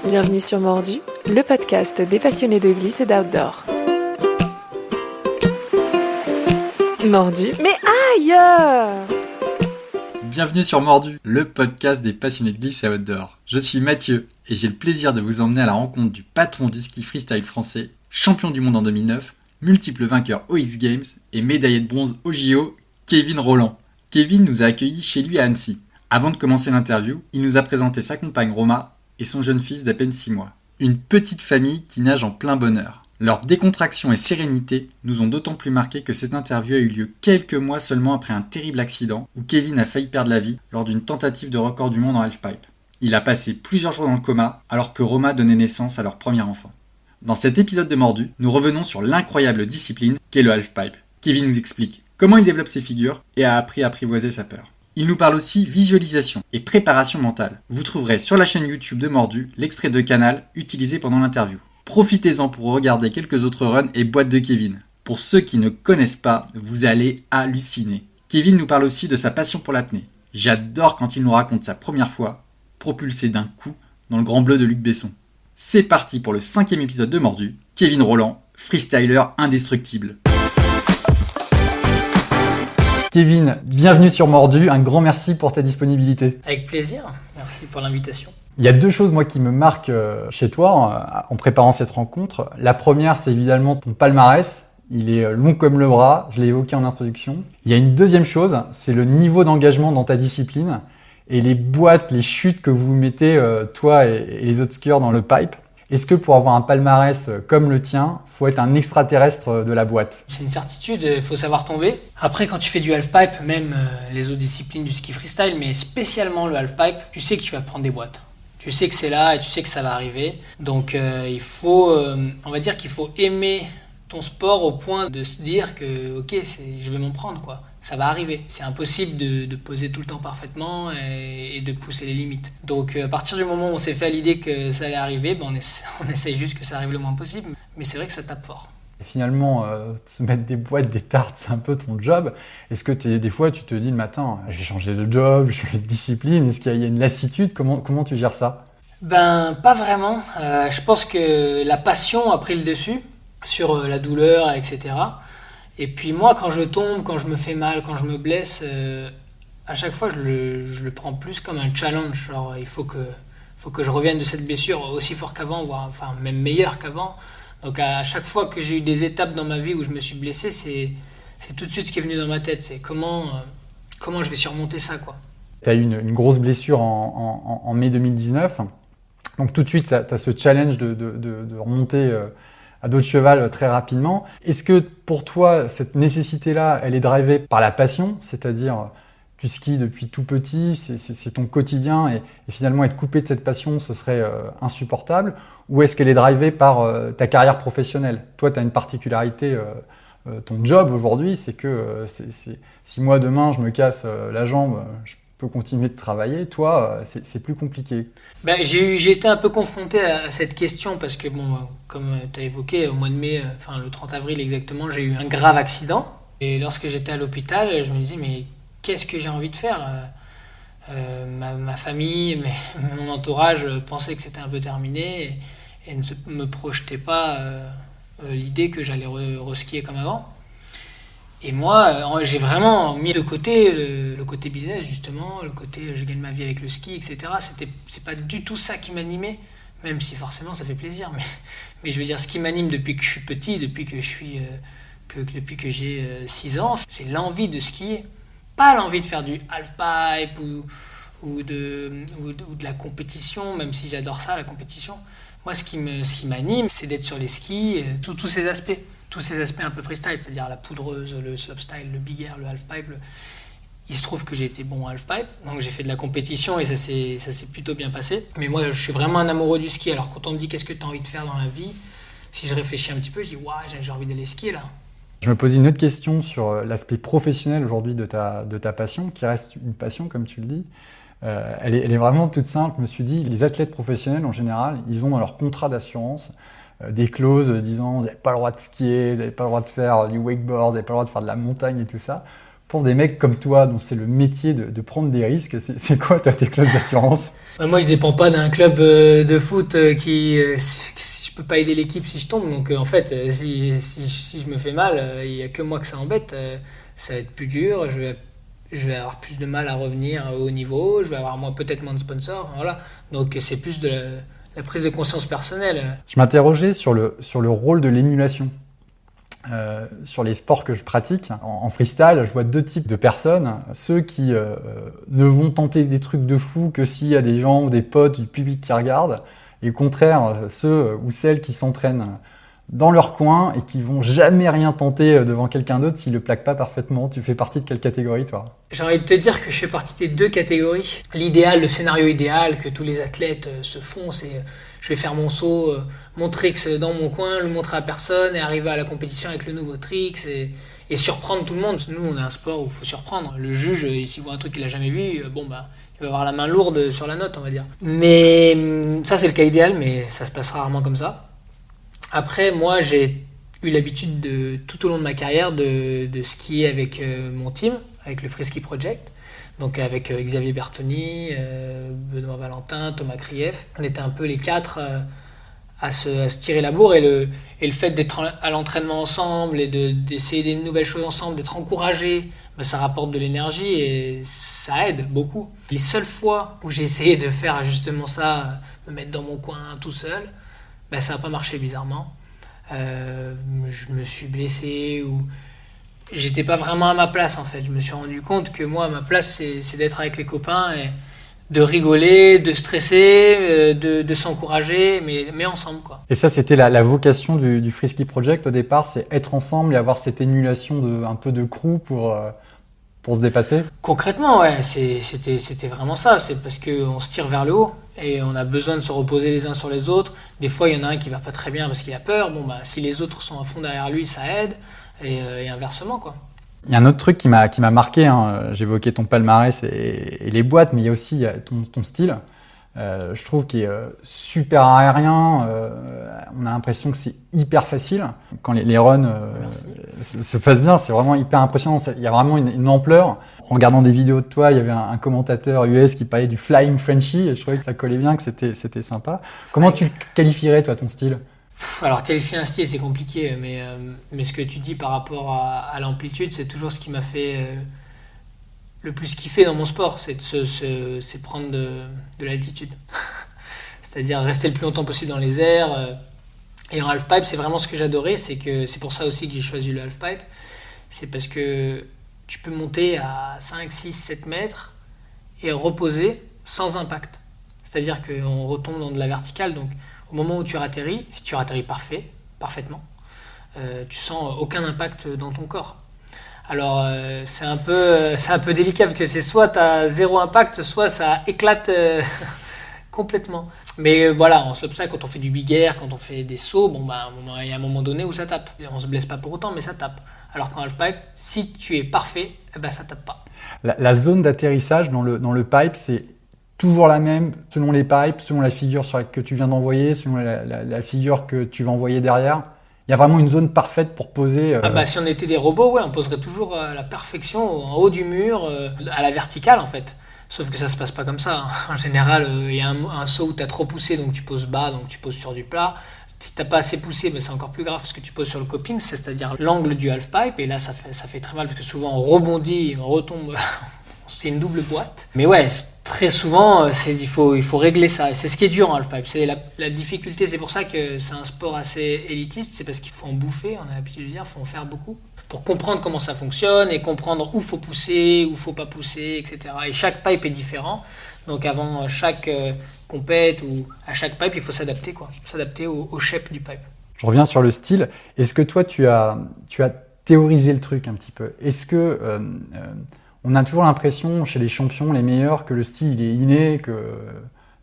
Bienvenue sur Mordu, le podcast des passionnés de glisse et d'outdoor. Mordu, mais aïe! Bienvenue sur Mordu, le podcast des passionnés de glisse et outdoor. Je suis Mathieu et j'ai le plaisir de vous emmener à la rencontre du patron du ski freestyle français, champion du monde en 2009, multiple vainqueur aux X Games et médaillé de bronze au JO, Kevin Rolland. Kevin nous a accueillis chez lui à Annecy. Avant de commencer l'interview, il nous a présenté sa compagne Roma et son jeune fils d'à peine 6 mois. Une petite famille qui nage en plein bonheur. Leur décontraction et sérénité nous ont d'autant plus marqué que cette interview a eu lieu quelques mois seulement après un terrible accident où Kevin a failli perdre la vie lors d'une tentative de record du monde en halfpipe. Il a passé plusieurs jours dans le coma alors que Roma donnait naissance à leur premier enfant. Dans cet épisode de Mordu, nous revenons sur l'incroyable discipline qu'est le halfpipe. Kevin nous explique comment il développe ses figures et a appris à apprivoiser sa peur. Il nous parle aussi visualisation et préparation mentale. Vous trouverez sur la chaîne YouTube de Mordu l'extrait de Canal utilisé pendant l'interview. Profitez-en pour regarder quelques autres runs et boîtes de Kevin. Pour ceux qui ne connaissent pas, vous allez halluciner. Kevin nous parle aussi de sa passion pour l'apnée. J'adore quand il nous raconte sa première fois, propulsé d'un coup dans le Grand Bleu de Luc Besson. C'est parti pour le 5e épisode de Mordu, Kevin Rolland, freestyler indestructible. Kevin, bienvenue sur Mordu, un grand merci pour ta disponibilité. Avec plaisir, merci pour l'invitation. Il y a deux choses moi qui me marquent chez toi en préparant cette rencontre. La première, c'est évidemment ton palmarès. Il est long comme le bras, je l'ai évoqué en introduction. Il y a une deuxième chose, c'est le niveau d'engagement dans ta discipline et les boîtes, les chutes que vous mettez, toi et les autres skieurs dans le pipe. Est-ce que pour avoir un palmarès comme le tien, il faut être un extraterrestre de la boîte? C'est une certitude, il faut savoir tomber. Après, quand tu fais du halfpipe, même les autres disciplines du ski freestyle, mais spécialement le halfpipe, tu sais que tu vas prendre des boîtes. Tu sais que c'est là et tu sais que ça va arriver. Donc il faut, on va dire qu'il faut aimer ton sport au point de se dire que ok, je vais m'en prendre quoi. Ça va arriver. C'est impossible de poser tout le temps parfaitement et de pousser les limites. Donc à partir du moment où on s'est fait à l'idée que ça allait arriver, on essaye juste que ça arrive le moins possible. Mais c'est vrai que ça tape fort. Et finalement, se mettre des boîtes, des tartes, c'est un peu ton job. Est-ce que des fois tu te dis le matin, je vais changer de job, je vais changer de discipline? Est-ce qu'il y a une lassitude? Comment tu gères ça? Pas vraiment. Je pense que la passion a pris le dessus sur la douleur, etc. Et puis moi, quand je tombe, quand je me fais mal, quand je me blesse, à chaque fois, je le prends plus comme un challenge. Genre, il faut que je revienne de cette blessure aussi fort qu'avant, voire enfin même meilleur qu'avant. Donc à chaque fois que j'ai eu des étapes dans ma vie où je me suis blessé, c'est tout de suite ce qui est venu dans ma tête. C'est comment je vais surmonter ça, quoi. Tu as eu une grosse blessure en mai 2019. Donc tout de suite, tu as ce challenge de remonter à dos de cheval très rapidement. Est-ce que pour toi, cette nécessité-là, elle est drivée par la passion? C'est-à-dire, tu skis depuis tout petit, c'est ton quotidien et finalement être coupé de cette passion, ce serait insupportable? Ou est-ce qu'elle est drivée par ta carrière professionnelle? Toi, tu as une particularité, ton job aujourd'hui, c'est que si moi demain je me casse la jambe, je peux continuer de travailler. Toi, c'est plus compliqué. J'ai été un peu confronté à cette question parce que, comme tu as évoqué, au mois de mai, le 30 avril exactement, j'ai eu un grave accident. Et lorsque j'étais à l'hôpital, je me disais, mais qu'est-ce que j'ai envie de faire? Ma famille, mon entourage pensaient que c'était un peu terminé et ne me projetaient pas l'idée que j'allais reskier comme avant. Et moi, j'ai vraiment mis de côté le côté business, justement, le côté je gagne ma vie avec le ski, etc. C'est pas du tout ça qui m'animait, même si forcément ça fait plaisir. Mais je veux dire, ce qui m'anime depuis que je suis petit, depuis que j'ai 6 ans, c'est l'envie de skier. Pas l'envie de faire du halfpipe ou de la compétition, même si j'adore ça, la compétition. Moi, ce qui m'anime, c'est d'être sur les skis, tous ces aspects. Tous ces aspects un peu freestyle, c'est-à-dire la poudreuse, le slopestyle, le big air, le halfpipe. Il se trouve que j'ai été bon en halfpipe, donc j'ai fait de la compétition et ça s'est plutôt bien passé. Mais moi, je suis vraiment un amoureux du ski. Alors quand on me dit qu'est-ce que tu as envie de faire dans la vie, si je réfléchis un petit peu, je dis j'ai envie d'aller skier là. Je me pose une autre question sur l'aspect professionnel aujourd'hui de ta passion, qui reste une passion comme tu le dis. Elle est vraiment toute simple. Je me suis dit, les athlètes professionnels en général, ils ont dans leur contrat d'assurance des clauses disant vous n'avez pas le droit de skier, vous n'avez pas le droit de faire du wakeboard, vous n'avez pas le droit de faire de la montagne et tout ça. Pour des mecs comme toi, dont c'est le métier de prendre des risques, c'est quoi toi, tes clauses d'assurance? Moi, je dépends pas d'un club de foot si je peux pas aider l'équipe si je tombe. Donc, en fait, si je me fais mal, il y a que moi que ça embête. Ça va être plus dur. Je vais avoir plus de mal à revenir au haut niveau. Je vais avoir peut-être moins de sponsors. Voilà. Donc, c'est plus de la prise de conscience personnelle. Je m'interrogeais sur le rôle de l'émulation. Sur les sports que je pratique, en freestyle, je vois deux types de personnes. Ceux qui ne vont tenter des trucs de fou que s'il y a des gens ou des potes du public qui regardent. Et au contraire, ceux ou celles qui s'entraînent dans leur coin et qui vont jamais rien tenter devant quelqu'un d'autre s'il le plaque pas parfaitement. Tu fais partie de quelle catégorie, toi? J'ai envie de te dire que je fais partie des deux catégories. L'idéal, le scénario idéal que tous les athlètes se font, c'est je vais faire mon saut, mon tricks dans mon coin, le montrer à personne et arriver à la compétition avec le nouveau tricks et surprendre tout le monde. Nous, on a un sport où il faut surprendre. Le juge, s'il voit un truc qu'il a jamais vu, il va avoir la main lourde sur la note, on va dire. Mais ça, c'est le cas idéal, mais ça se passe rarement comme ça. Après, moi, j'ai eu l'habitude tout au long de ma carrière de skier avec mon team, avec le Free Ski Project. Donc avec Xavier Bertoni, Benoît Valentin, Thomas Krief. On était un peu les quatre à se tirer la bourre. Et le fait d'être à l'entraînement ensemble et d'essayer des nouvelles choses ensemble, d'être encouragé, ça rapporte de l'énergie et ça aide beaucoup. Les seules fois où j'ai essayé de faire justement ça, me mettre dans mon coin tout seul, ça n'a pas marché bizarrement. Je me suis blessé ou j'étais pas vraiment à ma place en fait. Je me suis rendu compte que moi, à ma place, c'est d'être avec les copains et de rigoler, de stresser, de s'encourager, mais ensemble, quoi. Et ça, c'était la vocation du Free Ski Project au départ, c'est être ensemble et avoir cette émulation un peu de crew pour se dépasser? Concrètement, ouais, c'était vraiment ça. C'est parce qu'on se tire vers le haut et on a besoin de se reposer les uns sur les autres. Des fois, il y en a un qui va pas très bien parce qu'il a peur. Si les autres sont à fond derrière lui, ça aide. Et inversement, quoi. Il y a un autre truc qui m'a marqué, hein. J'évoquais ton palmarès et les boîtes, mais il y a aussi ton style. Je trouve qu'il est super aérien. On a l'impression que c'est hyper facile. Quand les runs se passent bien, c'est vraiment hyper impressionnant. Il y a vraiment une ampleur. En regardant des vidéos de toi, il y avait un commentateur US qui parlait du Flying Frenchie et je trouvais que ça collait bien, que c'était sympa. Comment tu qualifierais, toi, ton style? Alors, qualifier un style, c'est compliqué, mais ce que tu dis par rapport à l'amplitude, c'est toujours ce qui m'a fait le plus kiffer dans mon sport, c'est prendre de l'altitude. C'est-à-dire rester le plus longtemps possible dans les airs. Et en halfpipe, c'est vraiment ce que j'adorais, c'est pour ça aussi que j'ai choisi le halfpipe. C'est parce que tu peux monter à 5, 6, 7 mètres et reposer sans impact. C'est-à-dire qu'on retombe dans de la verticale, donc au moment où tu atterris, si tu atterris parfaitement, tu sens aucun impact dans ton corps. Alors c'est un peu délicat parce que c'est soit tu as zéro impact, soit ça éclate complètement. Mais voilà, en slopestyle, quand on fait du big air, quand on fait des sauts, il y a un moment donné où ça tape. On se blesse pas pour autant, mais ça tape. Alors qu'en halfpipe, si tu es parfait, ça tape pas. La zone d'atterrissage dans le pipe, c'est toujours la même selon les pipes, selon la figure que tu viens d'envoyer, selon la figure que tu vas envoyer derrière. Il y a vraiment une zone parfaite pour poser. Si on était des robots, ouais, on poserait toujours à la perfection, en haut du mur, à la verticale en fait. Sauf que ça se passe pas comme ça. En général, il y a un saut où tu as trop poussé, donc tu poses bas, donc tu poses sur du plat. Si tu n'as pas assez poussé, c'est encore plus grave parce que tu poses sur le coping, c'est-à-dire l'angle du halfpipe. Et là, ça fait très mal parce que souvent on rebondit, on retombe. C'est une double boîte. Mais ouais, très souvent, il faut régler ça. Et c'est ce qui est dur en halfpipe. C'est la difficulté. C'est pour ça que c'est un sport assez élitiste. C'est parce qu'il faut en bouffer, on a l'habitude de dire, il faut en faire beaucoup. Pour comprendre comment ça fonctionne et comprendre où il faut pousser, où il ne faut pas pousser, etc. Et chaque pipe est différent. Donc avant chaque compète ou à chaque pipe, il faut s'adapter, quoi. S'adapter au shape du pipe. Je reviens sur le style. Est-ce que toi, tu as théorisé le truc un petit peu? Est-ce que on a toujours l'impression, chez les champions, les meilleurs, que le style il est inné, que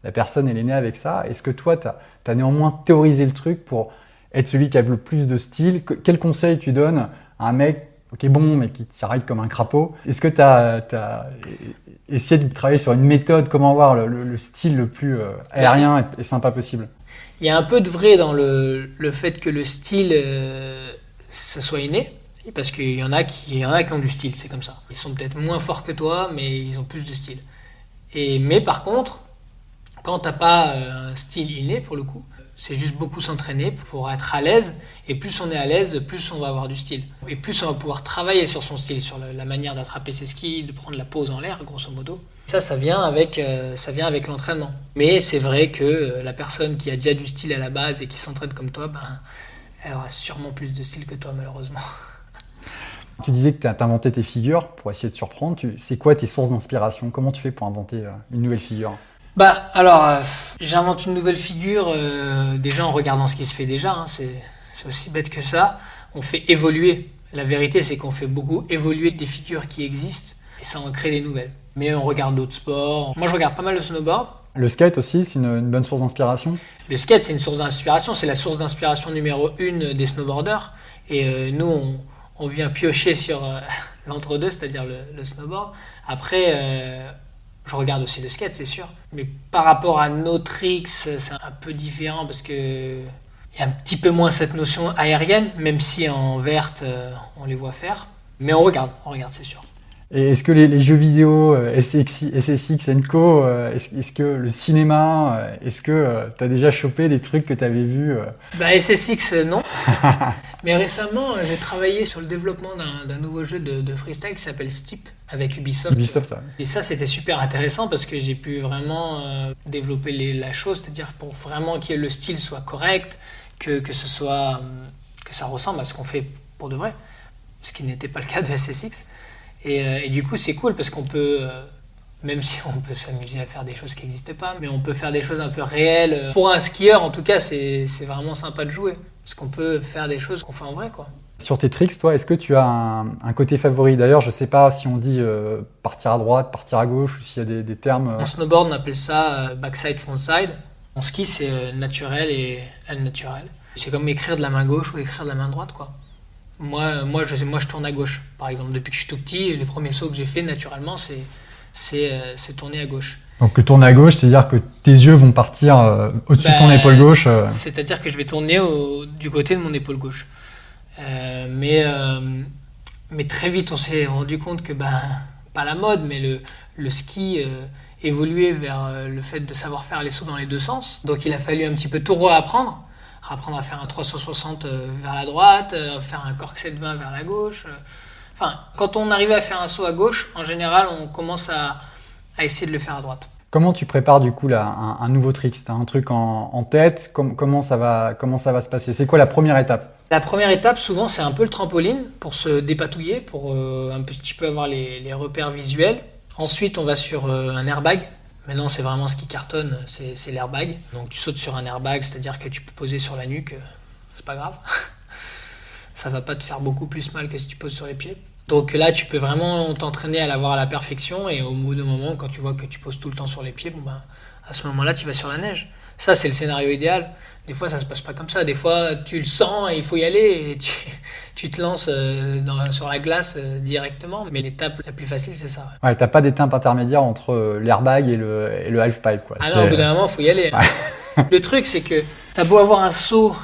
la personne elle est née avec ça? Est-ce que toi, tu as néanmoins théorisé le truc pour être celui qui a le plus de style? Quel conseil tu donnes à un mec qui est bon, mais qui ride comme un crapaud? Est-ce que tu as essayé de travailler sur une méthode, comment avoir le style le plus aérien et sympa possible? Il y a un peu de vrai dans le fait que le style, ça soit inné. Parce qu'il y en a qui ont du style, c'est comme ça. Ils sont peut-être moins forts que toi, mais ils ont plus de style. Mais par contre, quand t'as pas un style inné pour le coup, c'est juste beaucoup s'entraîner pour être à l'aise. Et plus on est à l'aise, plus on va avoir du style. Et plus on va pouvoir travailler sur son style, sur la manière d'attraper ses skis, de prendre la pose en l'air, grosso modo. Ça vient avec l'entraînement. Mais c'est vrai que la personne qui a déjà du style à la base et qui s'entraîne comme toi, elle aura sûrement plus de style que toi, malheureusement. Tu disais que tu as inventé tes figures pour essayer de surprendre. C'est quoi tes sources d'inspiration? Comment tu fais pour inventer une nouvelle figure? J'invente une nouvelle figure déjà en regardant ce qui se fait déjà. Hein, c'est aussi bête que ça. On fait évoluer. La vérité, c'est qu'on fait beaucoup évoluer des figures qui existent et ça en crée des nouvelles. Mais on regarde d'autres sports. Moi, je regarde pas mal le snowboard. Le skate aussi, c'est une bonne source d'inspiration? Le skate, c'est une source d'inspiration. C'est la source d'inspiration numéro 1 des snowboarders. Et nous, on vient piocher sur l'entre-deux, c'est-à-dire le snowboard. Après, je regarde aussi le skate, c'est sûr. Mais par rapport à nos tricks, c'est un peu différent parce que il y a un petit peu moins cette notion aérienne, même si en verte, on les voit faire. Mais on regarde, c'est sûr. Et est-ce que les jeux vidéo, SSX Co, est-ce que le cinéma, est-ce que tu as déjà chopé des trucs que tu avais vus SSX, non. Mais récemment, j'ai travaillé sur le développement d'un nouveau jeu de freestyle qui s'appelle Steep avec Ubisoft. Ubisoft, ça. Et ça, c'était super intéressant parce que j'ai pu vraiment développer la chose, c'est-à-dire pour vraiment que le style soit correct, que ça ressemble à ce qu'on fait pour de vrai, ce qui n'était pas le cas de SSX. Et du coup, c'est cool parce qu'on peut, même si on peut s'amuser à faire des choses qui n'existaient pas, mais on peut faire des choses un peu réelles. Pour un skieur, en tout cas, c'est vraiment sympa de jouer. Parce qu'on peut faire des choses qu'on fait en vrai, quoi. Sur tes tricks, toi, est-ce que tu as un côté favori? D'ailleurs, je ne sais pas si on dit partir à droite, partir à gauche, ou s'il y a des termes. En snowboard, on appelle ça backside, frontside. En ski, c'est naturel et naturel. C'est comme écrire de la main gauche ou écrire de la main droite, quoi. Moi, je tourne à gauche, par exemple. Depuis que je suis tout petit, les premiers sauts que j'ai fait naturellement, c'est tourner à gauche. Donc, tourner à gauche, c'est-à-dire que tes yeux vont partir au-dessus de ton épaule gauche. C'est-à-dire que je vais tourner du côté de mon épaule gauche. Mais très vite, on s'est rendu compte que, pas la mode, mais le ski évoluait vers le fait de savoir faire les sauts dans les deux sens. Donc, il a fallu un petit peu tout réapprendre. Apprendre à faire un 360 vers la droite, faire un cork 720 vers la gauche. Enfin, quand on arrivait à faire un saut à gauche, en général, on commence à essayer de le faire à droite. Comment tu prépares du coup là, un nouveau trick? Tu as un truc en tête? Comment ça va se passer? C'est quoi la première étape? La première étape, souvent, c'est un peu le trampoline pour se dépatouiller, pour un petit peu avoir les repères visuels. Ensuite, on va sur un airbag. Maintenant, c'est vraiment ce qui cartonne, c'est l'airbag. Donc, tu sautes sur un airbag, c'est-à-dire que tu peux poser sur la nuque, c'est pas grave. Ça va pas te faire beaucoup plus mal que si tu poses sur les pieds. Donc là, tu peux vraiment t'entraîner à l'avoir à la perfection et au bout d'un moment, quand tu vois que tu poses tout le temps sur les pieds, à ce moment-là, tu vas sur la neige. Ça, c'est le scénario idéal. Des fois, ça se passe pas comme ça. Des fois, tu le sens et il faut y aller et tu te lances sur la glace directement. Mais l'étape la plus facile, c'est ça. Ouais, t'as pas d'étape intermédiaire entre l'airbag et le halfpipe, quoi. Non, au bout d'un moment, il faut y aller. Ouais. Le truc, c'est que t'as beau avoir un saut,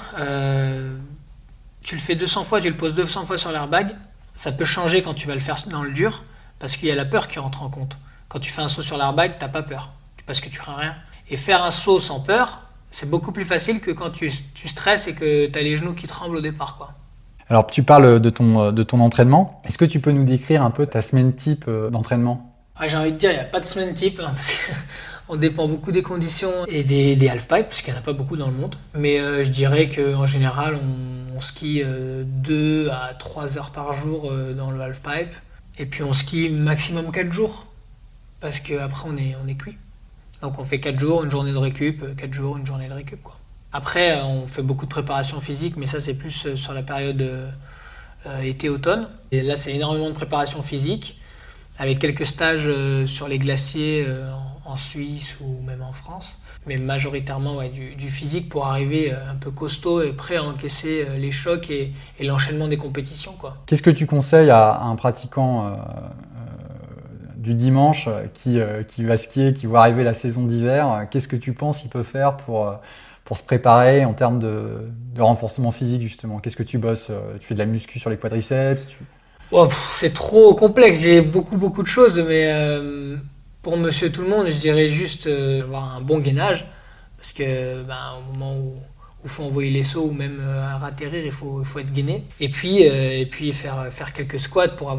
tu le fais 200 fois, tu le poses 200 fois sur l'airbag, ça peut changer quand tu vas le faire dans le dur, parce qu'il y a la peur qui rentre en compte. Quand tu fais un saut sur l'airbag, t'as pas peur, parce que tu crains rien. Et faire un saut sans peur, c'est beaucoup plus facile que quand tu stresses et que tu as les genoux qui tremblent au départ, quoi. Alors, tu parles de ton entraînement. Est-ce que tu peux nous décrire un peu ta semaine type d'entraînement? J'ai envie de dire, il n'y a pas de semaine type, hein, parce qu'on dépend beaucoup des conditions et des halfpipes, parce qu'il n'y en a pas beaucoup dans le monde. Mais je dirais qu'en général, on skie 2 à 3 heures par jour dans le halfpipe. Et puis on skie maximum 4 jours, parce qu'après on est cuit. Donc on fait 4 jours, une journée de récup, 4 jours, une journée de récup, quoi. Après, on fait beaucoup de préparation physique, mais ça c'est plus sur la période été-automne. Et là c'est énormément de préparation physique, avec quelques stages sur les glaciers en Suisse ou même en France. Mais majoritairement du physique pour arriver un peu costaud et prêt à encaisser les chocs et l'enchaînement des compétitions, quoi. Qu'est-ce que tu conseilles à un pratiquant du dimanche qui va skier, qui voit arriver la saison d'hiver? Qu'est-ce que tu penses qu'il peut faire pour pour se préparer en termes de renforcement physique, justement? Qu'est-ce que tu bosses? Tu fais de la muscu sur les quadriceps? Oh, c'est trop complexe, j'ai beaucoup de choses, mais pour monsieur tout le monde, je dirais juste avoir un bon gainage, parce que au moment où il faut envoyer les sauts ou même à atterrir, il faut être gainé. Et puis faire quelques squats pour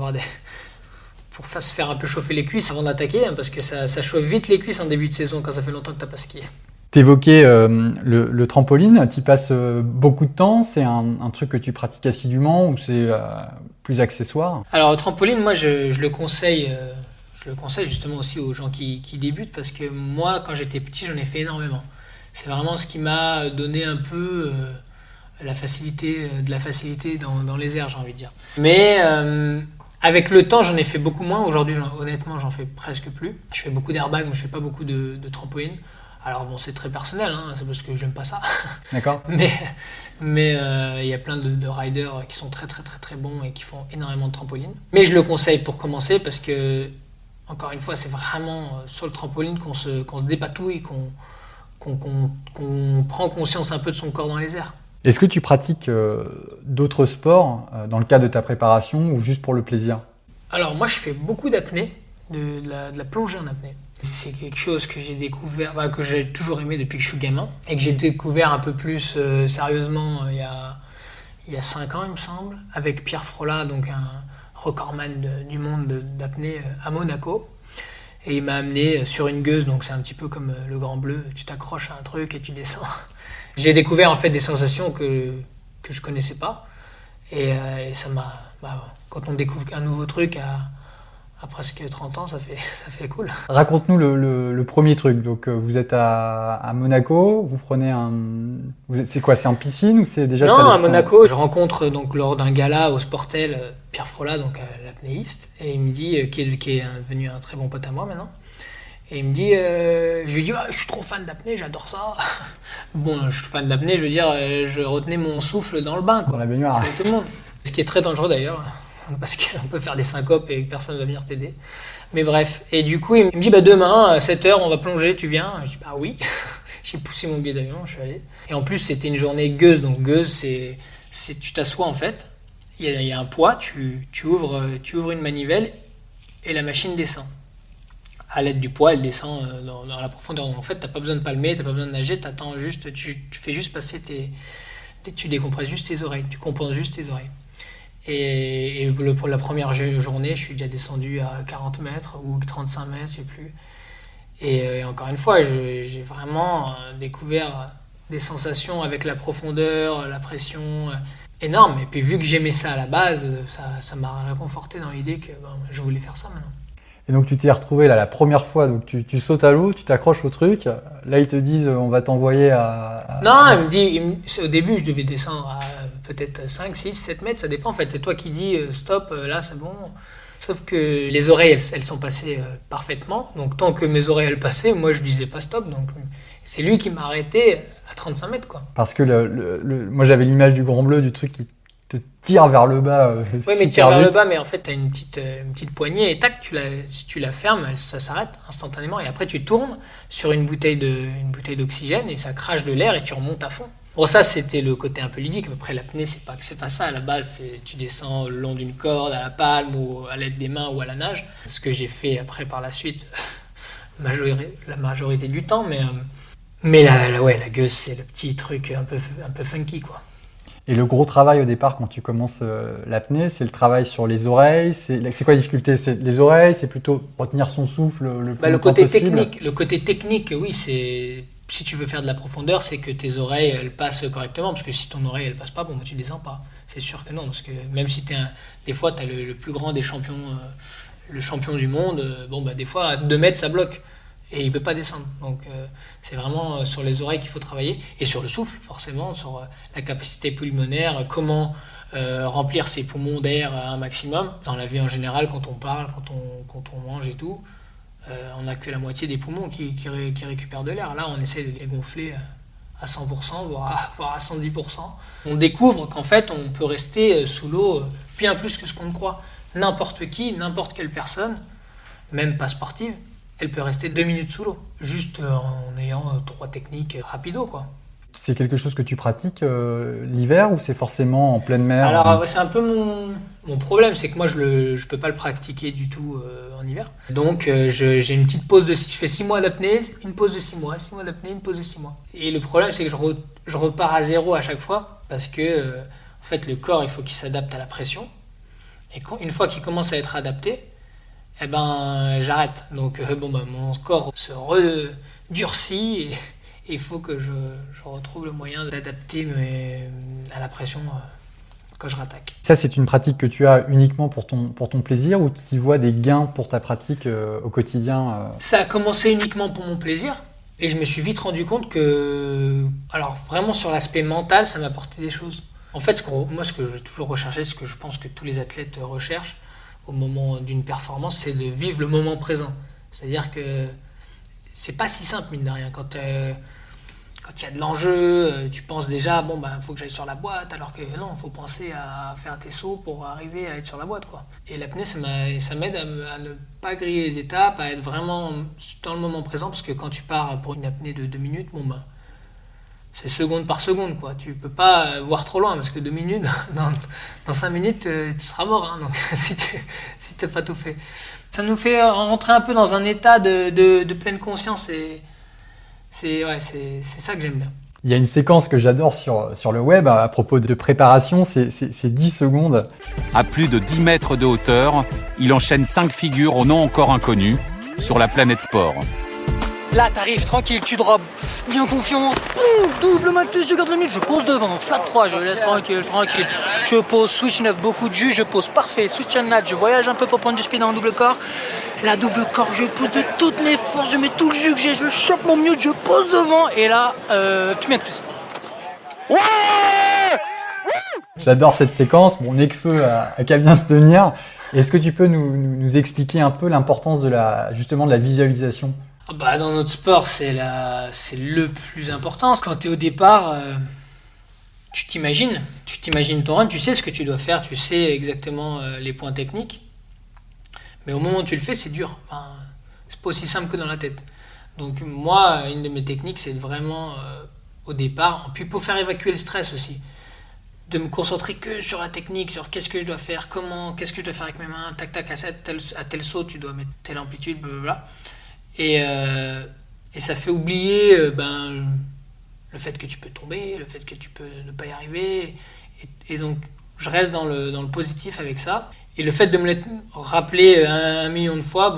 se faire un peu chauffer les cuisses avant d'attaquer, hein, parce que ça chauffe vite les cuisses en début de saison quand ça fait longtemps que tu n'as pas skié. T'évoquais le trampoline, tu y passes beaucoup de temps, c'est un truc que tu pratiques assidûment ou c'est plus accessoire? Alors, le trampoline, moi, je le conseille. Je le conseille justement aussi aux gens qui débutent parce que moi, quand j'étais petit, j'en ai fait énormément. C'est vraiment ce qui m'a donné un peu de la facilité dans les airs, j'ai envie de dire. Mais avec le temps, j'en ai fait beaucoup moins. Aujourd'hui, honnêtement, j'en fais presque plus. Je fais beaucoup d'airbag, mais je fais pas beaucoup de trampoline. Alors bon, c'est très personnel, hein, c'est parce que j'aime pas ça. D'accord. Mais y a plein de riders qui sont très bons et qui font énormément de trampoline. Mais je le conseille pour commencer parce que, encore une fois, c'est vraiment sur le trampoline qu'on se dépatouille, qu'on prend conscience un peu de son corps dans les airs. Est-ce que tu pratiques d'autres sports dans le cadre de ta préparation ou juste pour le plaisir? Alors moi, je fais beaucoup d'apnée, de la plongée en apnée. C'est quelque chose que j'ai découvert, que j'ai toujours aimé depuis que je suis gamin et que j'ai découvert un peu plus sérieusement il y a 5 ans, il me semble, avec Pierre Frolat, donc un recordman du monde d'apnée à Monaco. Et il m'a amené sur une gueuse, donc c'est un petit peu comme le Grand Bleu, tu t'accroches à un truc et tu descends. J'ai découvert en fait des sensations que je connaissais pas et ça m'a... quand on découvre un nouveau truc à presque 30 ans, ça fait cool. Raconte-nous le premier truc. Donc, vous êtes à Monaco, vous prenez c'est quoi, c'est en piscine ou c'est déjà ça? Non, à Monaco, je rencontre donc lors d'un gala au Sportel Pierre Frolat, donc l'apnéiste, et il me dit, qui est devenu un très bon pote à moi maintenant, et il me dit, je lui dis, je suis trop fan d'apnée, j'adore ça. Bon, je suis fan d'apnée, je veux dire, je retenais mon souffle dans le bain, quoi. Dans la baignoire. Comme tout le monde. Ce qui est très dangereux d'ailleurs. Parce qu'on peut faire des syncopes et que personne ne va venir t'aider. Mais bref, et du coup il me dit demain à 7h on va plonger, tu viens? Je dis oui. J'ai poussé mon billet d'avion, je suis allé. Et en plus c'était une journée gueuse, donc gueuse c'est tu t'assois en fait, il y a un poids, tu ouvres une manivelle et la machine descend. À l'aide du poids, elle descend dans la profondeur. Donc en fait t'as pas besoin de palmer, t'as pas besoin de nager, t'attends juste, tu fais juste passer tu décompresses juste tes oreilles, tu compenses juste tes oreilles. Et pour la première journée, je suis déjà descendu à 40 mètres ou 35 mètres, je sais plus. Et encore une fois, j'ai vraiment découvert des sensations avec la profondeur, la pression énorme. Et puis vu que j'aimais ça à la base, ça m'a réconforté dans l'idée que je voulais faire ça maintenant. Et donc tu t'es retrouvé là la première fois, donc tu sautes à l'eau, tu t'accroches au truc, là ils te disent on va t'envoyer à... Non, il me dit, au début je devais descendre à peut-être 5, 6, 7 mètres, ça dépend en fait, c'est toi qui dis stop, là c'est bon. Sauf que les oreilles elles sont passées parfaitement, donc tant que mes oreilles elles passaient, moi je disais pas stop, donc c'est lui qui m'a arrêté à 35 mètres quoi. Parce que moi j'avais l'image du Grand Bleu, du truc qui te tire vers le bas. Oui, mais tire vers le bas, mais en fait, tu as une petite poignée et tac, si tu la fermes, ça s'arrête instantanément. Et après, tu tournes sur une bouteille d'oxygène et ça crache de l'air et tu remontes à fond. Bon, ça, c'était le côté un peu ludique. Après, l'apnée, c'est pas ça. À la base, tu descends le long d'une corde, à la palme ou à l'aide des mains ou à la nage. Ce que j'ai fait après par la suite, la majorité du temps. Mais la gueuse, c'est le petit truc un peu funky, quoi. Et le gros travail au départ quand tu commences l'apnée, c'est le travail sur les oreilles. C'est quoi la difficulté? C'est les oreilles, c'est plutôt retenir son souffle le plus longtemps possible. Le côté technique, oui, c'est si tu veux faire de la profondeur, c'est que tes oreilles elles passent correctement, parce que si ton oreille elle passe pas, tu descends pas. C'est sûr que non, parce que même si des fois tu as le plus grand des champions, le champion du monde, des fois à 2 mètres ça bloque. Et il ne peut pas descendre. Donc c'est vraiment sur les oreilles qu'il faut travailler. Et sur le souffle, forcément, sur la capacité pulmonaire, comment remplir ses poumons d'air à un maximum. Dans la vie en général, quand on parle, quand on mange et tout, on n'a que la moitié des poumons qui récupèrent de l'air. Là, on essaie de les gonfler à 100%, voire à 110%. On découvre qu'en fait, on peut rester sous l'eau bien plus que ce qu'on ne croit. N'importe qui, n'importe quelle personne, même pas sportive, elle peut rester 2 minutes sous l'eau, juste en ayant 3 techniques rapido, quoi. C'est quelque chose que tu pratiques l'hiver ou c'est forcément en pleine mer? Alors, c'est un peu mon problème, c'est que moi, je peux pas le pratiquer du tout en hiver. Donc, j'ai une petite pause je fais 6 mois d'apnée, une pause de 6 mois, 6 mois d'apnée, une pause de 6 mois. Et le problème, c'est que je repars à zéro à chaque fois parce que, en fait, le corps, il faut qu'il s'adapte à la pression. Et une fois qu'il commence à être adapté, eh ben, j'arrête. Donc, mon corps se redurcit et il faut que je retrouve le moyen d'adapter à la pression quand je rattaque. Ça, c'est une pratique que tu as uniquement pour ton plaisir ou tu y vois des gains pour ta pratique au quotidien? Ça a commencé uniquement pour mon plaisir et je me suis vite rendu compte que, alors vraiment sur l'aspect mental, ça m'apportait des choses. En fait, moi, ce que j'ai toujours recherché, ce que je pense que tous les athlètes recherchent au moment d'une performance, c'est de vivre le moment présent. C'est-à-dire que c'est pas si simple, mine de rien. Quand il y a de l'enjeu, tu penses déjà, faut que j'aille sur la boîte, alors que non, il faut penser à faire tes sauts pour arriver à être sur la boîte, quoi. Et l'apnée, ça m'aide à ne pas griller les étapes, à être vraiment dans le moment présent, parce que quand tu pars pour une apnée de 2 minutes, c'est seconde par seconde, quoi. Tu peux pas voir trop loin, parce que 2 minutes, dans 5 minutes, tu seras mort, hein, donc si t'as pas tout fait. Ça nous fait rentrer un peu dans un état de pleine conscience et c'est ça que j'aime bien. Il y a une séquence que j'adore sur le web à propos de préparation, c'est 10 secondes. À plus de 10 mètres de hauteur, il enchaîne 5 figures au nom encore inconnu sur la planète sport. Là, t'arrives tranquille, tu drops, bien confiant. Double Malthus, je garde le mid, je pose devant. Flat 3, je laisse tranquille. Je pose switch 9, beaucoup de jus, je pose parfait. Switch and lat, je voyage un peu pour prendre du speed en double corps. La double corps, je pousse de toutes mes forces, je mets tout le jus que j'ai, je chope mon mute, je pose devant. Et là, tu mets plus. Ouais! J'adore cette séquence. Bon, Nekfeu a qu'à bien se tenir. Est-ce que tu peux nous expliquer un peu l'importance justement de la visualisation? Dans notre sport, c'est le plus important. Quand tu es au départ, tu t'imagines ton run, tu sais ce que tu dois faire, tu sais exactement les points techniques. Mais au moment où tu le fais, c'est dur. C'est pas aussi simple que dans la tête. Donc moi, une de mes techniques, c'est vraiment au départ, puis pour faire évacuer le stress aussi, de me concentrer que sur la technique, sur qu'est-ce que je dois faire, qu'est-ce que je dois faire avec mes mains, tac tac, à tel saut, tu dois mettre telle amplitude, blablabla. Et ça fait oublier le fait que tu peux tomber, le fait que tu peux ne pas y arriver. Et donc, je reste dans le positif avec ça. Et le fait de me l'être rappelé un million de fois,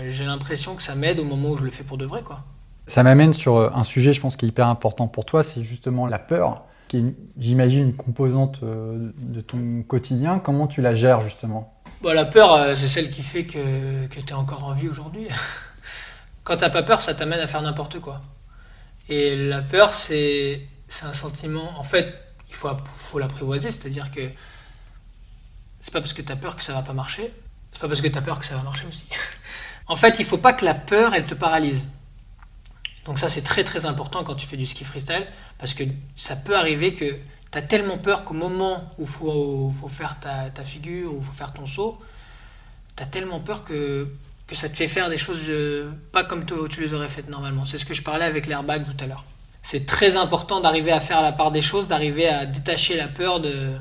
j'ai l'impression que ça m'aide au moment où je le fais pour de vrai, quoi. Ça m'amène sur un sujet, je pense, qui est hyper important pour toi, c'est justement la peur, qui est, j'imagine, une composante de ton quotidien. Comment tu la gères, justement? La peur, c'est celle qui fait que tu es encore en vie aujourd'hui. Quand t'as pas peur, ça t'amène à faire n'importe quoi. Et la peur, c'est un sentiment... En fait, il faut l'apprivoiser, c'est-à-dire que c'est pas parce que t'as peur que ça va pas marcher, c'est pas parce que t'as peur que ça va marcher aussi. En fait, il faut pas que la peur, elle te paralyse. Donc ça, c'est très très important quand tu fais du ski freestyle, parce que ça peut arriver que t'as tellement peur qu'au moment où faut faire ta figure, ou faut faire ton saut, t'as tellement peur que ça te fait faire des choses pas comme tu les aurais faites normalement. C'est ce que je parlais avec l'airbag tout à l'heure. C'est très important d'arriver à faire la part des choses, d'arriver à détacher la peur de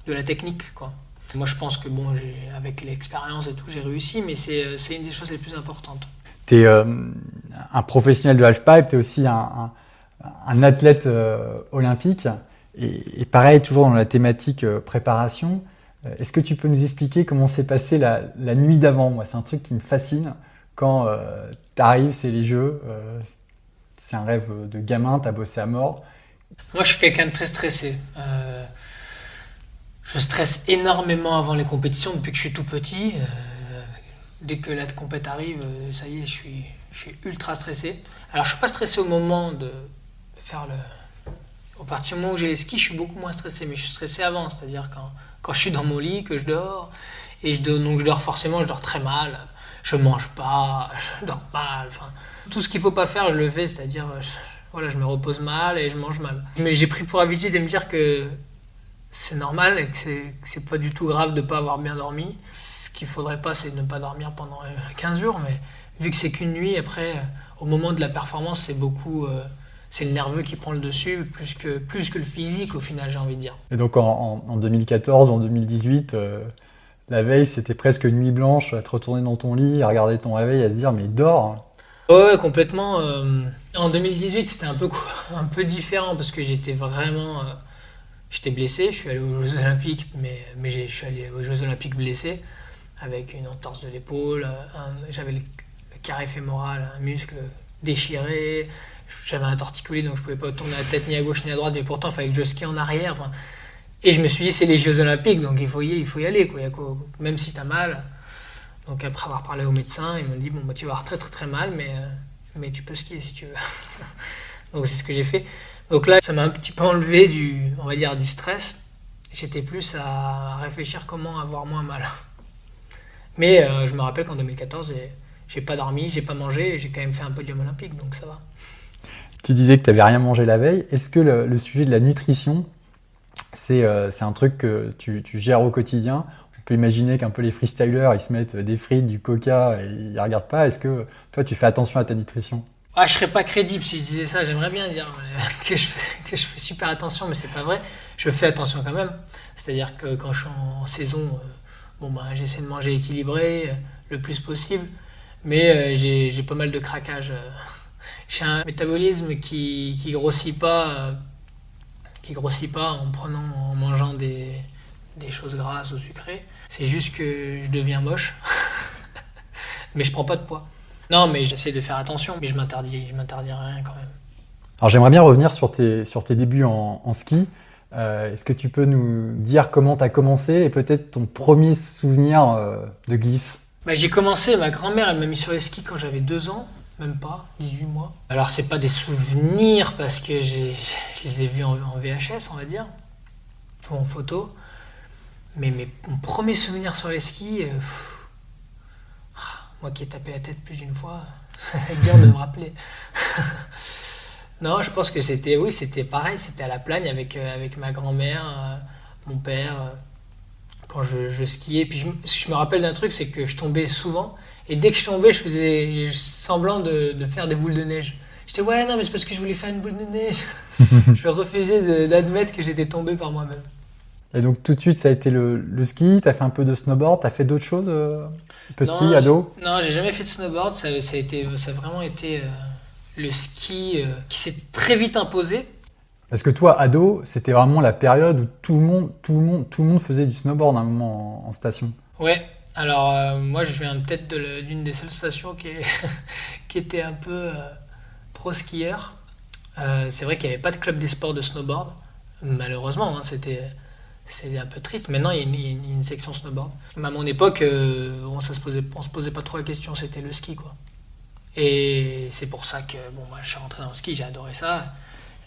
la technique, quoi. Moi, je pense que avec l'expérience et tout, j'ai réussi, mais c'est une des choses les plus importantes. Tu es un professionnel de halfpipe, tu es aussi un athlète olympique. Et pareil, toujours dans la thématique préparation. Est-ce que tu peux nous expliquer comment s'est passée la nuit d'avant? Moi, c'est un truc qui me fascine. Quand t'arrives, c'est les Jeux, c'est un rêve de gamin, t'as bossé à mort. Moi, je suis quelqu'un de très stressé. Je stresse énormément avant les compétitions depuis que je suis tout petit. Dès que la compète arrive, ça y est, je suis ultra stressé. Alors, je suis pas stressé au moment de faire Au partir du moment où j'ai les skis, je suis beaucoup moins stressé, mais je suis stressé avant, c'est-à-dire quand je suis dans mon lit, que je dors, donc je dors forcément, je dors très mal, je mange pas, je dors mal, tout ce qu'il faut pas faire, je le fais, c'est-à-dire je me repose mal et je mange mal. Mais j'ai pris pour habitude de me dire que c'est normal et que c'est pas du tout grave de pas avoir bien dormi. Ce qu'il faudrait pas, c'est de ne pas dormir pendant 15 jours, mais vu que c'est qu'une nuit, après, au moment de la performance, c'est c'est le nerveux qui prend le dessus plus que le physique au final, j'ai envie de dire. Et donc en 2014, en 2018, la veille, c'était presque nuit blanche, à te retourner dans ton lit, à regarder ton réveil, à se dire mais dors. Ouais, complètement. En 2018, c'était un peu différent parce que j'étais blessé. Je suis allé aux Jeux Olympiques, mais je suis allé aux Jeux Olympiques blessé avec une entorse de l'épaule. J'avais le carré fémoral, un muscle déchiré. J'avais un torticolis, donc je pouvais pas tourner la tête ni à gauche ni à droite, mais pourtant il fallait que je skie en arrière. Enfin, et je me suis dit, c'est les Jeux Olympiques, donc il faut y aller, quoi. Même si t'as mal. Donc après avoir parlé au médecin, ils m'ont dit, bon, bah, tu vas avoir très très très mal, mais tu peux skier si tu veux. Donc c'est ce que j'ai fait. Donc là, ça m'a un petit peu enlevé du stress. J'étais plus à réfléchir comment avoir moins mal. Mais je me rappelle qu'en 2014, j'ai pas dormi, j'ai pas mangé, et j'ai quand même fait un podium olympique, donc ça va. Tu disais que tu n'avais rien mangé la veille. Est-ce que le sujet de la nutrition, c'est un truc que tu gères au quotidien ? On peut imaginer qu'un peu les freestylers, ils se mettent des frites, du coca et ils ne regardent pas. Est-ce que toi, tu fais attention à ta nutrition ? Ah, je serais pas crédible si je disais ça. J'aimerais bien dire que je fais super attention, mais c'est pas vrai. Je fais attention quand même. C'est-à-dire que quand je suis en saison, j'essaie de manger équilibré le plus possible, mais j'ai pas mal de craquage. J'ai un métabolisme qui grossit pas en mangeant des choses grasses ou sucrées. C'est juste que je deviens moche, mais je prends pas de poids. Non, mais j'essaie de faire attention, mais je m'interdis rien quand même. Alors j'aimerais bien revenir sur tes débuts en ski. Est-ce que tu peux nous dire comment tu as commencé et peut-être ton premier souvenir de glisse ? J'ai commencé, ma grand-mère elle m'a mis sur les skis quand j'avais 2 ans, même pas, 18 mois. Alors c'est pas des souvenirs parce que je les ai vus en VHS, on va dire, ou en photo. Mais mon premier souvenir sur les skis, moi qui ai tapé la tête plus d'une fois, c'est dur de me rappeler. Non, je pense que c'était pareil, c'était à la Plagne avec ma grand-mère, mon père, quand je skiais. Puis je me rappelle d'un truc, c'est que je tombais souvent, et dès que je tombais, je faisais semblant de faire des boules de neige. J'étais ouais, non, mais c'est parce que je voulais faire une boule de neige. Je refusais d'admettre que j'étais tombé par moi-même. Et donc tout de suite, ça a été le ski, tu as fait un peu de snowboard, tu as fait d'autres choses petit, ado ? Non, j'ai jamais fait de snowboard, ça a vraiment été le ski qui s'est très vite imposé. Parce que toi, ado, c'était vraiment la période où tout le monde faisait du snowboard à un moment en station. Ouais, alors moi je viens peut-être d'une des seules stations qui était un peu pro-skieur. C'est vrai qu'il n'y avait pas de club des sports de snowboard, malheureusement, hein, c'était un peu triste. Maintenant, il y a une section snowboard. Mais à mon époque, on se posait pas trop la question, c'était le ski, quoi. Et c'est pour ça que moi, je suis rentré dans le ski, j'ai adoré ça.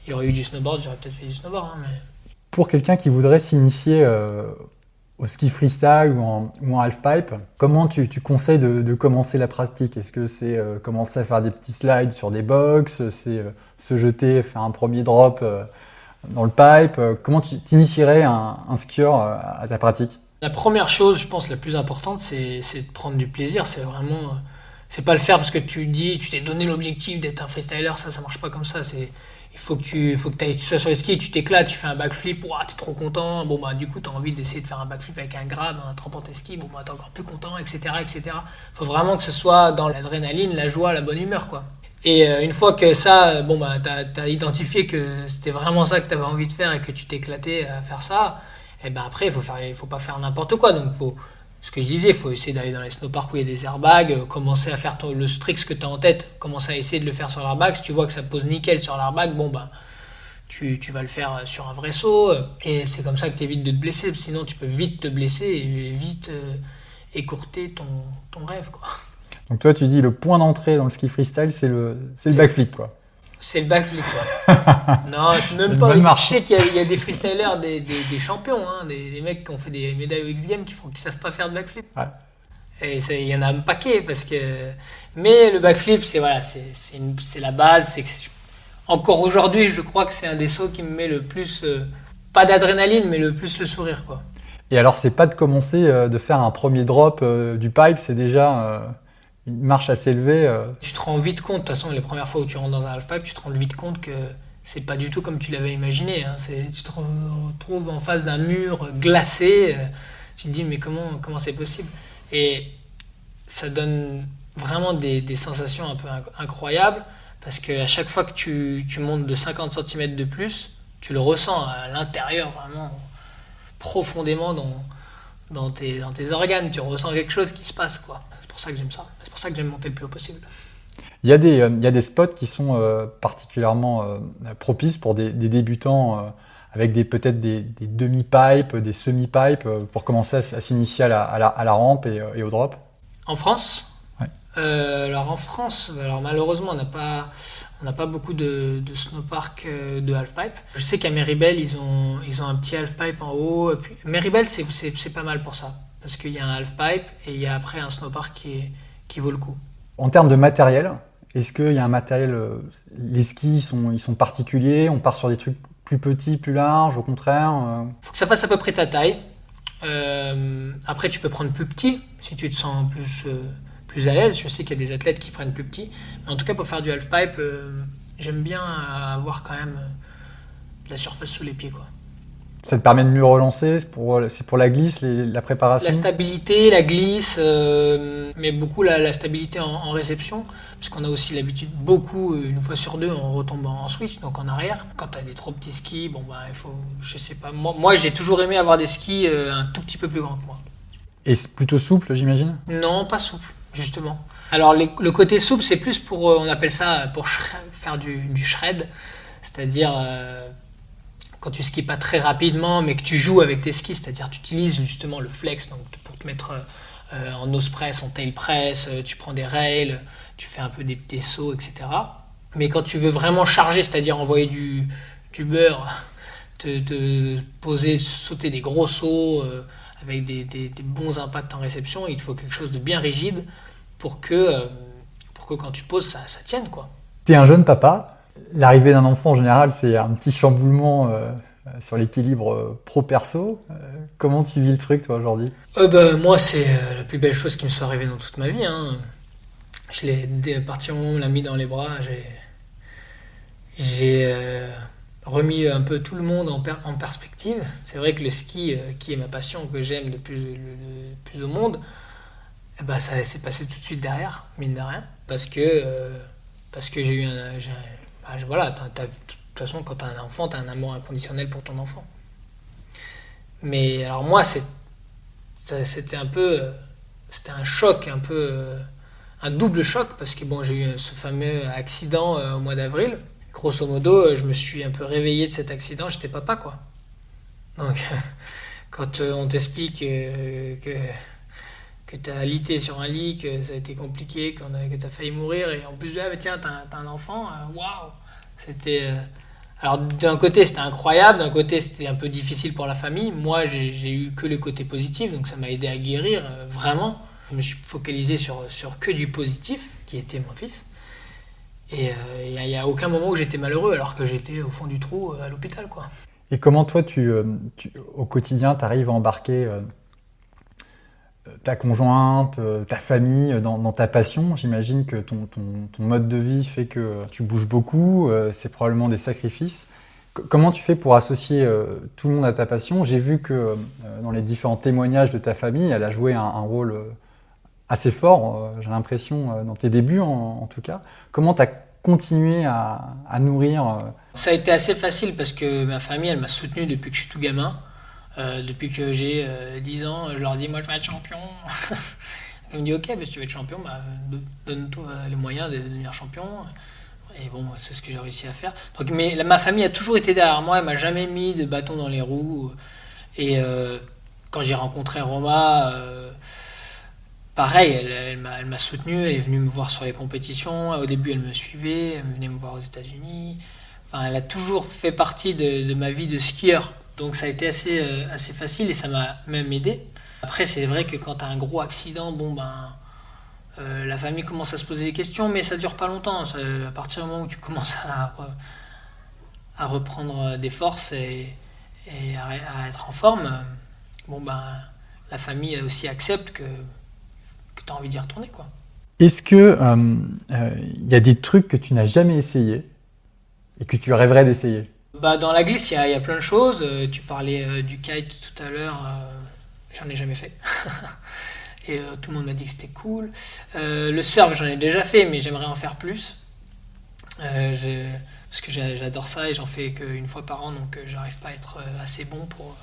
Il y aurait eu du snowboard, j'aurais peut-être fait du snowboard. Hein, mais... Pour quelqu'un qui voudrait s'initier au ski freestyle ou en halfpipe, comment tu conseilles de commencer la pratique ? Est-ce que c'est commencer à faire des petits slides sur des box, c'est se jeter, faire un premier drop dans le pipe? Comment tu t'initierais un skieur à ta pratique ? La première chose, je pense, la plus importante, c'est de prendre du plaisir. C'est vraiment... c'est pas le faire parce que tu t'es donné l'objectif d'être un freestyler, ça marche pas comme ça. Il faut que tu sois sur les skis, tu t'éclates, tu fais un backflip, t'es trop content. Du coup, t'as envie d'essayer de faire un backflip avec un grab, un trempant tes skis, t'es encore plus content, etc., etc. Faut vraiment que ce soit dans l'adrénaline, la joie, la bonne humeur, quoi. Et une fois que ça, t'as identifié que c'était vraiment ça que t'avais envie de faire et que tu t'éclatais à faire ça, et après, il faut pas faire n'importe quoi. Donc, ce que je disais, il faut essayer d'aller dans les snowparks où il y a des airbags, commencer à faire le tricks que tu as en tête, commencer à essayer de le faire sur l'airbag. Si tu vois que ça pose nickel sur l'airbag, tu vas le faire sur un vrai saut. Et c'est comme ça que tu évites de te blesser. Sinon, tu peux vite te blesser et vite écourter ton rêve, quoi. Donc toi, tu dis le point d'entrée dans le ski freestyle, c'est le backflip, quoi. C'est le backflip, quoi. Non, même pas. Je sais qu'il y a des freestylers, des champions, hein, des mecs qui ont fait des médailles aux X Games qui savent pas faire de backflip. Ouais. Et il y en a un paquet mais le backflip, c'est la base. Encore aujourd'hui, je crois que c'est un des sauts qui me met le plus, pas d'adrénaline, mais le plus le sourire, quoi. Et alors, c'est pas de commencer de faire un premier drop du pipe, c'est déjà une marche assez élevée. Tu te rends vite compte, de toute façon, les premières fois où tu rentres dans un halfpipe, tu te rends vite compte que c'est pas du tout comme tu l'avais imaginé. Hein. Tu te retrouves en face d'un mur glacé. Tu te dis, mais comment c'est possible? Et ça donne vraiment des sensations un peu incroyables, parce qu'à chaque fois que tu montes de 50 cm de plus, tu le ressens à l'intérieur, vraiment profondément dans tes organes. Tu ressens quelque chose qui se passe, quoi. C'est pour ça que j'aime ça. C'est pour ça que j'aime monter le plus haut possible. Il y a des spots qui sont particulièrement propices pour des débutants avec peut-être des demi-pipes, des semi-pipes pour commencer à s'initier à la rampe et au drop. En France? Ouais. Alors en France, malheureusement, on n'a pas beaucoup de snowpark de halfpipe. Je sais qu'à Méribel, ils ont un petit halfpipe en haut. Méribel, c'est pas mal pour ça, parce qu'il y a un halfpipe et il y a après un snowpark qui vaut le coup. En termes de matériel, est-ce qu'il y a un matériel, les skis ils sont particuliers, on part sur des trucs plus petits, plus larges, au contraire Faut que ça fasse à peu près ta taille. Après, tu peux prendre plus petit si tu te sens plus à l'aise. Je sais qu'il y a des athlètes qui prennent plus petit. Mais en tout cas, pour faire du halfpipe, j'aime bien avoir quand même de la surface sous les pieds, quoi. Ça te permet de mieux relancer, c'est pour la glisse, la préparation? La stabilité, la glisse, mais beaucoup la stabilité en réception, parce qu'on a aussi l'habitude, une fois sur deux, on retombe en switch, donc en arrière. Quand tu as des trop petits skis, il faut, je sais pas, moi j'ai toujours aimé avoir des skis un tout petit peu plus grands que moi. Et c'est plutôt souple, j'imagine? Non, pas souple, justement. Alors le côté souple, c'est plus pour, on appelle ça, pour faire du shred, c'est-à-dire... quand tu skis pas très rapidement, mais que tu joues avec tes skis, c'est-à-dire tu utilises justement le flex donc pour te mettre en nose press, en tail press, tu prends des rails, tu fais un peu des sauts, etc. Mais quand tu veux vraiment charger, c'est-à-dire envoyer du beurre, te poser, sauter des gros sauts avec des bons impacts en réception, il te faut quelque chose de bien rigide pour que quand tu poses, ça tienne, quoi. T'es un jeune papa. L'arrivée d'un enfant, en général, c'est un petit chamboulement sur l'équilibre pro-perso. Comment tu vis le truc, toi, aujourd'hui? Moi, c'est la plus belle chose qui me soit arrivée dans toute ma vie. Hein. Dès à partir du moment où on l'a mis dans les bras, j'ai remis un peu tout le monde en perspective. C'est vrai que le ski, qui est ma passion, que j'aime le plus au monde, ça s'est passé tout de suite derrière, mine de rien. Parce que j'ai eu voilà, de toute façon, quand tu as un enfant, tu as un amour inconditionnel pour ton enfant. Mais alors moi, c'était un choc, un double choc, parce que j'ai eu ce fameux accident au mois d'avril. Grosso modo, je me suis un peu réveillé de cet accident, j'étais papa, quoi. Donc, quand on t'explique que tu as alité sur un lit, que ça a été compliqué, que tu as failli mourir, et en plus, tiens, t'as un enfant, waouh! C'était... Alors, d'un côté, c'était incroyable, d'un côté, c'était un peu difficile pour la famille. Moi, j'ai eu que le côté positif, donc ça m'a aidé à guérir, vraiment. Je me suis focalisé sur que du positif, qui était mon fils. Et il n'y a aucun moment où j'étais malheureux, alors que j'étais au fond du trou à l'hôpital, quoi. Et comment, toi, au quotidien, tu arrives à embarquer ta conjointe, ta famille dans ta passion? J'imagine que ton mode de vie fait que tu bouges beaucoup, c'est probablement des sacrifices. Comment tu fais pour associer tout le monde à ta passion? J'ai vu que dans les différents témoignages de ta famille, elle a joué un rôle assez fort, j'ai l'impression, dans tes débuts en tout cas. Comment tu as continué à nourrir Ça a été assez facile parce que ma famille, elle m'a soutenu depuis que je suis tout gamin. Depuis que j'ai 10 ans, je leur dis moi je vais être champion. Ils me disent ok, si tu veux être champion, donne-toi les moyens de devenir champion. Et bon, c'est ce que j'ai réussi à faire. Donc, mais ma famille a toujours été derrière moi, elle m'a jamais mis de bâton dans les roues. Et quand j'ai rencontré Roma, pareil, elle m'a soutenu, elle est venue me voir sur les compétitions. Au début, elle me suivait, elle venait me voir aux États-Unis. Enfin, elle a toujours fait partie de ma vie de skieur. Donc ça a été assez facile et ça m'a même aidé. Après, c'est vrai que quand tu as un gros accident, la famille commence à se poser des questions, mais ça dure pas longtemps. À partir du moment où tu commences à reprendre des forces et à être en forme, la famille aussi accepte que tu as envie d'y retourner, quoi. Est-ce que y a des trucs que tu n'as jamais essayé et que tu rêverais d'essayer? Dans la glisse, il y a plein de choses. Tu parlais du kite tout à l'heure. J'en ai jamais fait. Et tout le monde m'a dit que c'était cool. Le surf, j'en ai déjà fait, mais j'aimerais en faire plus. Parce que j'adore ça et j'en fais qu'une fois par an, donc j'arrive pas à être assez bon pour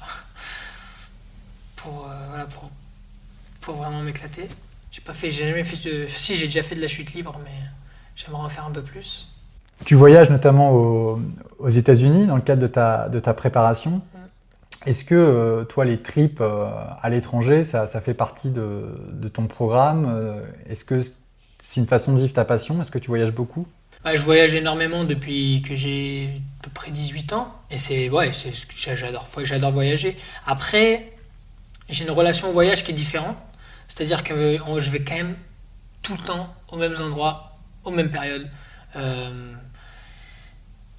vraiment m'éclater. J'ai jamais fait si, j'ai déjà fait de la chute libre, mais j'aimerais en faire un peu plus. Tu voyages notamment aux États-Unis dans le cadre de ta préparation. Est-ce que toi, les trips à l'étranger, ça fait partie de ton programme? Est-ce que c'est une façon de vivre ta passion? Est-ce que tu voyages beaucoup? Je voyage énormément depuis que j'ai à peu près 18 ans. Et c'est ce que j'adore voyager. Après, j'ai une relation au voyage qui est différente. C'est-à-dire que je vais quand même tout le temps aux mêmes endroits, aux mêmes périodes.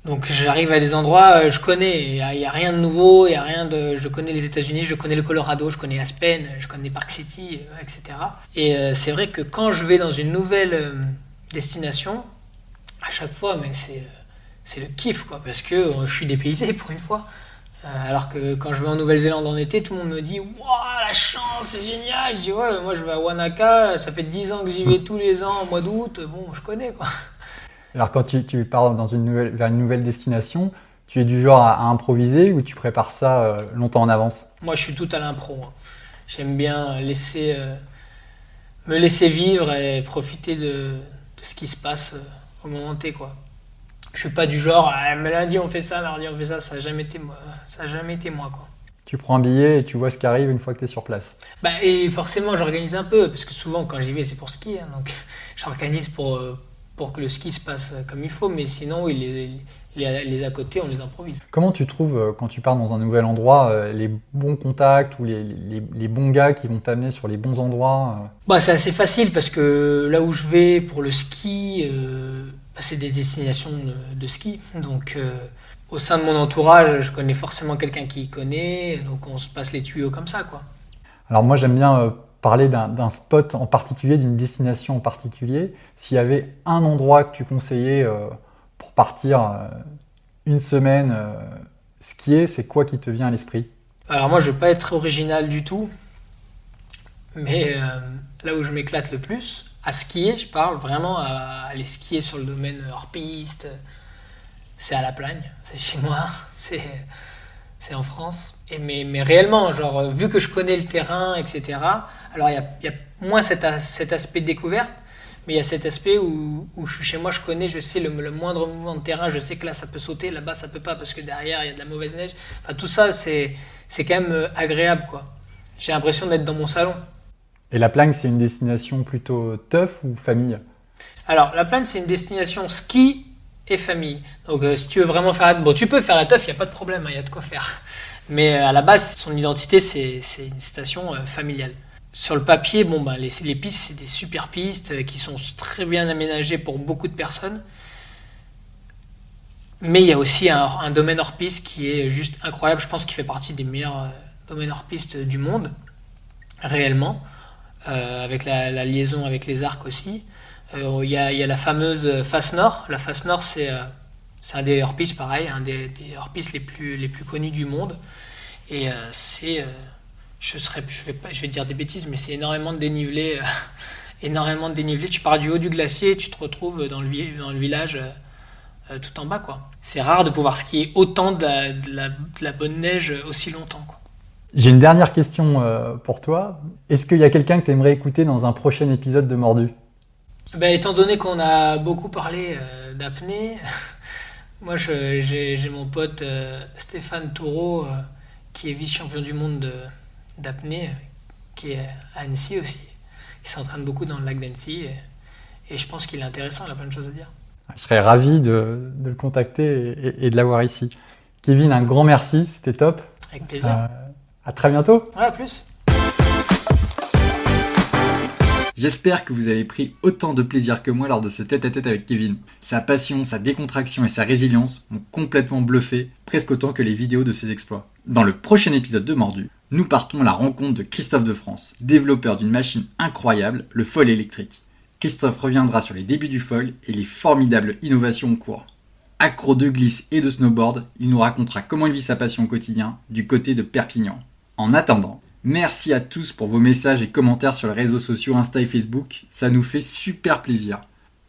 Donc j'arrive à des endroits, je connais, il n'y a rien de nouveau, je connais les États-Unis, je connais le Colorado, je connais Aspen, je connais Park City, etc. Et c'est vrai que quand je vais dans une nouvelle destination, à chaque fois, mais c'est le kiff, quoi, parce que je suis dépaysé pour une fois. Alors que quand je vais en Nouvelle-Zélande en été, tout le monde me dit « Waouh, la chance, c'est génial !» Je dis « Ouais, mais moi je vais à Wanaka, ça fait 10 ans que j'y vais tous les ans au mois d'août, bon, je connais, quoi. » Alors quand tu pars vers une nouvelle destination, tu es du genre à improviser ou tu prépares ça longtemps en avance? Moi je suis tout à l'impro. J'aime bien me laisser vivre et profiter de ce qui se passe au moment T, quoi. Je suis pas du genre mais lundi on fait ça, mardi on fait ça, ça n'a jamais été moi, quoi. Tu prends un billet et tu vois ce qui arrive une fois que tu es sur place. Et forcément j'organise un peu, parce que souvent quand j'y vais c'est pour skier, hein, donc j'organise pour que le ski se passe comme il faut, mais sinon oui, les à côté on les improvise. Comment tu trouves, quand tu pars dans un nouvel endroit, les bons contacts ou les bons gars qui vont t'amener sur les bons endroits? C'est assez facile parce que là où je vais pour le ski, c'est des destinations de ski, donc au sein de mon entourage je connais forcément quelqu'un qui y connaît, donc on se passe les tuyaux comme ça, quoi. Alors moi j'aime bien parler d'un spot en particulier, d'une destination en particulier. S'il y avait un endroit que tu conseillais pour partir une semaine skier, c'est quoi qui te vient à l'esprit? Alors moi je vais pas être original du tout, mais là où je m'éclate le plus, à skier, je parle vraiment à aller skier sur le domaine hors piste, c'est à La Plagne, c'est chez moi, c'est en France. Mais réellement, genre, vu que je connais le terrain, etc., alors il y a moins cet aspect de découverte, mais il y a cet aspect où je suis chez moi, je connais, je sais le moindre mouvement de terrain, je sais que là ça peut sauter, là-bas ça peut pas parce que derrière il y a de la mauvaise neige. Enfin tout ça c'est quand même agréable, quoi. J'ai l'impression d'être dans mon salon. Et La Plagne, c'est une destination plutôt tough ou famille? Alors La Plagne, c'est une destination ski et famille. Donc si tu veux vraiment faire tu peux faire la teuf, il n'y a pas de problème, il y a de quoi faire. Mais à la base, son identité, c'est une station familiale. Sur le papier, les pistes, c'est des super pistes qui sont très bien aménagées pour beaucoup de personnes. Mais il y a aussi un domaine hors piste qui est juste incroyable. Je pense qu'il fait partie des meilleurs domaines hors piste du monde, réellement, avec la liaison avec les arcs aussi. Il y a la fameuse face nord. La face nord, c'est un des hors-pistes, pareil, un des hors-pistes les plus connus du monde. Et je vais dire des bêtises, mais c'est énormément de dénivelé. Énormément de dénivelé. Tu pars du haut du glacier et tu te retrouves dans le village tout en bas, quoi. C'est rare de pouvoir skier autant de la bonne neige aussi longtemps, quoi. J'ai une dernière question pour toi. Est-ce qu'il y a quelqu'un que tu aimerais écouter dans un prochain épisode de Mordu? Étant donné qu'on a beaucoup parlé d'apnée, moi j'ai mon pote Stéphane Toureau qui est vice-champion du monde d'apnée, qui est à Annecy aussi, qui s'entraîne beaucoup dans le lac d'Annecy et je pense qu'il est intéressant, il a plein de choses à dire. Je serais ravi de le contacter et de l'avoir ici. Kevin, un grand merci, c'était top. Avec plaisir. À très bientôt. Ouais, à plus. J'espère que vous avez pris autant de plaisir que moi lors de ce tête-à-tête avec Kevin. Sa passion, sa décontraction et sa résilience m'ont complètement bluffé, presque autant que les vidéos de ses exploits. Dans le prochain épisode de Mordu, nous partons à la rencontre de Christophe de France, développeur d'une machine incroyable, le Foal électrique. Christophe reviendra sur les débuts du foil et les formidables innovations en cours. Accro de glisse et de snowboard, il nous racontera comment il vit sa passion au quotidien du côté de Perpignan. En attendant, merci à tous pour vos messages et commentaires sur les réseaux sociaux Insta et Facebook, ça nous fait super plaisir.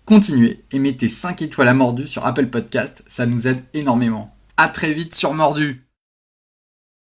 Continuez et mettez 5 étoiles à Mordu sur Apple Podcast, ça nous aide énormément. À très vite sur Mordu!